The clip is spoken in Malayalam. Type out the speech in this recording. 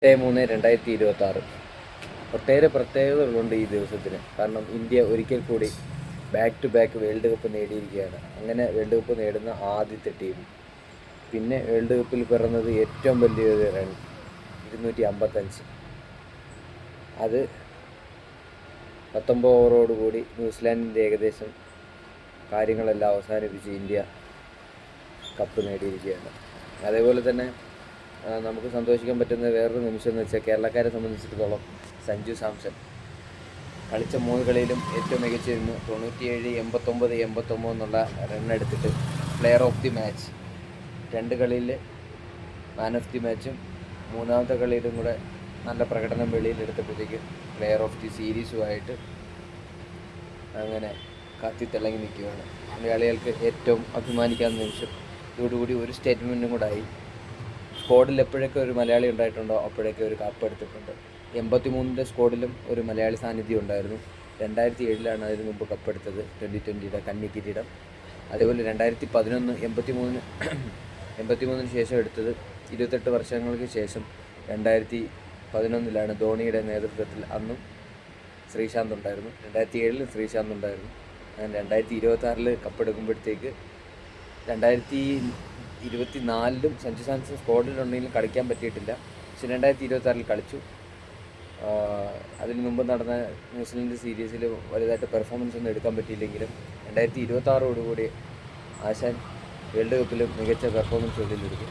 3/2026 ഒട്ടേറെ പ്രത്യേകതകളുണ്ട് ഈ ദിവസത്തിന്. കാരണം ഇന്ത്യ ഒരിക്കൽ കൂടി back to back world cup നേടിയിരിക്കുകയാണ്. അങ്ങനെ വേൾഡ് കപ്പ് നേടുന്ന ആദ്യത്തെ ടീം. പിന്നെ വേൾഡ് കപ്പിൽ പിറന്നത് ഏറ്റവും വലിയൊരു റൺ 255. അത് 19 ഓവറോടുകൂടി ന്യൂസിലാൻഡിൻ്റെ ഏകദേശം കാര്യങ്ങളെല്ലാം അവസാനിപ്പിച്ച് ഇന്ത്യ കപ്പ് നേടിയിരിക്കുകയാണ്. അതേപോലെ തന്നെ നമുക്ക് സന്തോഷിക്കാൻ പറ്റുന്ന വേറൊരു നിമിഷം എന്ന് വെച്ചാൽ കേരളക്കാരെ സംബന്ധിച്ചിടത്തോളം സഞ്ജു സാംസൺ കളിച്ച 3 കളിയിലും ഏറ്റവും മികച്ചിരുന്നു. 97, 89, 89 എന്നുള്ള റണ്ണെടുത്തിട്ട് പ്ലെയർ ഓഫ് ദി മാച്ച്. 2 കളിയിൽ മാൻ ഓഫ് ദി മാച്ചും 3-ാമത്തെ കളിയിലും കൂടെ നല്ല പ്രകടനം വെളിയിലെടുത്തപ്പോഴത്തേക്ക് പ്ലെയർ ഓഫ് ദി സീരീസുമായിട്ട് അങ്ങനെ കത്തിത്തിളങ്ങി നിൽക്കുകയാണ്. മലയാളികൾക്ക് ഏറ്റവും അഭിമാനിക്കാവുന്ന നിമിഷം. ഇതോടുകൂടി ഒരു സ്റ്റേറ്റ്മെൻറ്റും കൂടെ ആയി. സ്ക്വാഡിൽ എപ്പോഴൊക്കെ ഒരു മലയാളി ഉണ്ടായിട്ടുണ്ടോ അപ്പോഴൊക്കെ ഒരു കപ്പ് എടുത്തിട്ടുണ്ട്. 83-ൻ്റെ സ്ക്വാഡിലും ഒരു മലയാളി സാന്നിധ്യം ഉണ്ടായിരുന്നു. 2007 അതിന് മുമ്പ് കപ്പെടുത്തത് 2020 കന്നി കിരീടം. അതേപോലെ 2011 83-ന് ശേഷം എടുത്തത്. 28 വർഷങ്ങൾക്ക് ശേഷം 2011 ധോണിയുടെ നേതൃത്വത്തിൽ അന്നും ശ്രീശാന്ത് ഉണ്ടായിരുന്നു. 2007 ശ്രീശാന്ത് ഉണ്ടായിരുന്നു. അങ്ങനെ 2026 കപ്പെടുക്കുമ്പോഴത്തേക്ക് 2024 സഞ്ജു സാംസൺ സ്ക്വാഡിലുണ്ടെങ്കിലും കളിക്കാൻ പറ്റിയിട്ടില്ല. പക്ഷെ 2026 കളിച്ചു. അതിന് മുമ്പ് നടന്ന ന്യൂസിലൻഡ് സീരീസിൽ വലുതായിട്ട് പെർഫോമൻസ് ഒന്നും എടുക്കാൻ പറ്റിയില്ലെങ്കിലും 2026 ആശാൻ വേൾഡ് കപ്പിലും മികച്ച പെർഫോമൻസ് വെളിയിലെടുക്കും.